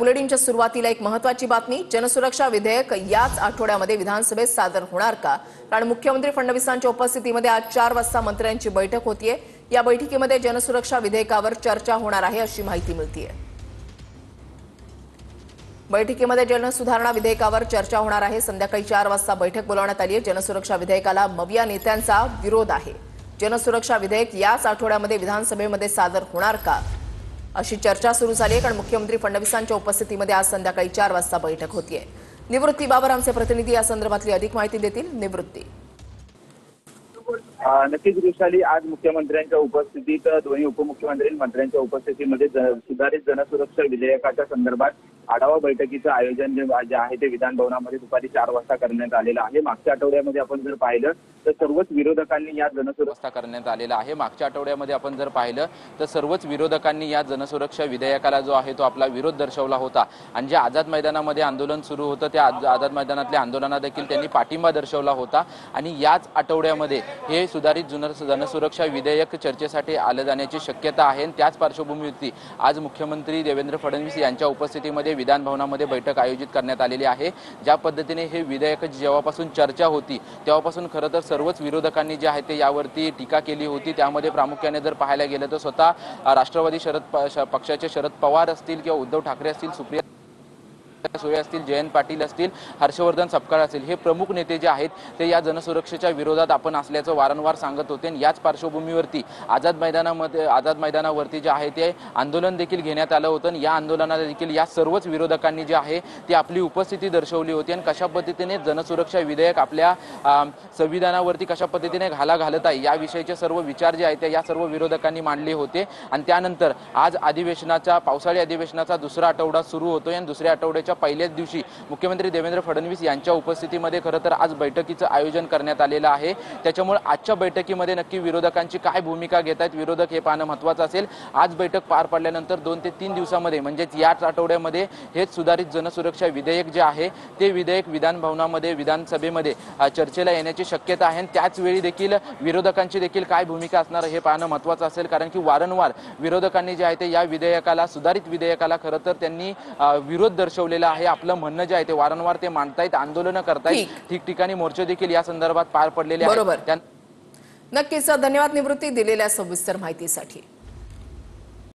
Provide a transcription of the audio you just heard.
बुलेटिनच्या सुरुवातीला एक महत्त्वाची बातमी। जनसुरक्षा विधेयक याच आठवड्यामध्ये विधानसभेत सादर होणार का? कारण मुख्यमंत्री फडणवीसांच्या उपस्थितीमध्ये आज 4 वाजता मंत्र्यांची बैठक होतीये। या बैठकीमध्ये जनसुरक्षा विधेयकावर चर्चा होणार आहे अशी माहिती मिळतेय। बैठकीमध्ये जनसुधारणा विधेयकावर चर्चा होणार आहे। संध्याकाळी 4 वाजता बैठक बोलावण्यात आली आहे। जनसुरक्षा विधेयकाला मविया नेत्यांचा विरोध आहे। जनसुरक्षा विधेयक याच आठवड्यामध्ये विधानसभेमध्ये सादर होणार का अशी चर्चा सुरू झाली आहे। कारण मुख्यमंत्री फडणवीसांच्या उपस्थितीमध्ये आज संध्याकाळी 4 वाजता बैठक होतीये। निवृत्ती बाबर आमचे प्रतिनिधी या संदर्भातली अधिक माहिती देतील। निवृत्ती। नक्कीच वृषाली, आज मुख्यमंत्र्यांच्या उपस्थितीत दोन्ही उपमुख्यमंत्री मंत्र्यांच्या उपस्थितीमध्ये सुधारित जनसुरक्षा विधेयकाच्या संदर्भात आढावा बैठकीचं आयोजन जे आहे ते विधान भवनामध्ये दुपारी 4 वाजता करण्यात आलेलं आहे। मागच्या आठवड्यामध्ये आपण जर पाहिलं तर सर्वच विरोधकांनी या जनसुरक्षा करण्यात आलेला आहे। मागच्या आठवड्यामध्ये आपण जर पाहिलं तर सर्वच विरोधकांनी या जनसुरक्षा विधेयकाला जो आहे तो आपला विरोध दर्शवला होता आणि जे आझाद मैदानामध्ये आंदोलन सुरू होतं त्या आझाद मैदानातल्या आंदोलनाला देखील त्यांनी पाठिंबा दर्शवला होता आणि याच आठवड्यामध्ये हे सुधारित जनसुरक्षा विधेयक चर्चेसाठी आलं जाण्याची शक्यता आहे। त्याच पार्श्वभूमीवरती आज मुख्यमंत्री देवेंद्र फडणवीस यांच्या उपस्थितीमध्ये विधान भवनामध्ये बैठक आयोजित करण्यात आलेली आहे। ज्या पद्धतीने हे विधेयक जेव्हापासून चर्चा होती तेव्हापासून खरं तर सर्वच विरोधकांनी जे आहे ते यावरती टीका केली होती। त्यामध्ये प्रामुख्याने जर पाहायला गेलं तर स्वतः राष्ट्रवादी पक्षाचे शरद पवार असतील किंवा उद्धव ठाकरे असतील, सुप्रिया सुळे असतील, जयंत पाटील असतील, हर्षवर्धन सपकाळ असतील, हे प्रमुख नेते जे आहेत ते या जनसुरक्षेच्या विरोधात आपण असल्याचं वारंवार सांगत होते। आणि याच पार्श्वभूमीवरती आझाद मैदानावरती जे आहे ते आंदोलन देखील घेण्यात आलं होतं। या आंदोलनाला देखील या सर्वच विरोधकांनी जे आहे ते आपली उपस्थिती दर्शवली होती आणि कशा पद्धतीने जनसुरक्षा विधेयक आपल्या संविधानावरती कशा पद्धतीने घाला घालत आहे याविषयीचे सर्व विचार जे आहेत ते या सर्व विरोधकांनी मांडले होते। आणि त्यानंतर आज पावसाळी अधिवेशनाचा दुसरा आठवडा सुरू होतोय आणि दुसऱ्या आठवड्याच्या पहिल्याच दिवशी मुख्यमंत्री देवेंद्र फडणवीस यांच्या उपस्थितीमध्ये खरं तर आज बैठकीचं आयोजन करण्यात आलेलं आहे। त्याच्यामुळे आजच्या बैठकीमध्ये नक्की विरोधकांची काय भूमिका घेत आहेत विरोधक हे पाहणं महत्त्वाचं असेल। आज बैठक पार पडल्यानंतर 2 ते 3 दिवसामध्ये म्हणजेच याच आठवड्यामध्ये हेच सुधारित जनसुरक्षा विधेयक जे आहे ते विधेयक विधान भवनामध्ये विधानसभेमध्ये चर्चेला येण्याची शक्यता आहे। त्याच वेळी देखील विरोधकांची देखील काय भूमिका असणार हे पाहणं महत्त्वाचं असेल। कारण की वारंवार विरोधकांनी जे आहे ते या विधेयकाला सुधारित विधेयकाला खरं तर त्यांनी विरोध दर्शवलेला आहे। आपलं म्हणणं जे आहे ते वारंवार ते मांडतायत, आंदोलन करतायत, ठिकठिकाणी मोर्चे देखील या संदर्भात पार पडलेले आहेत। नक्कीच धन्यवाद निवृत्ती दिलेल्या सविस्तर माहितीसाठी।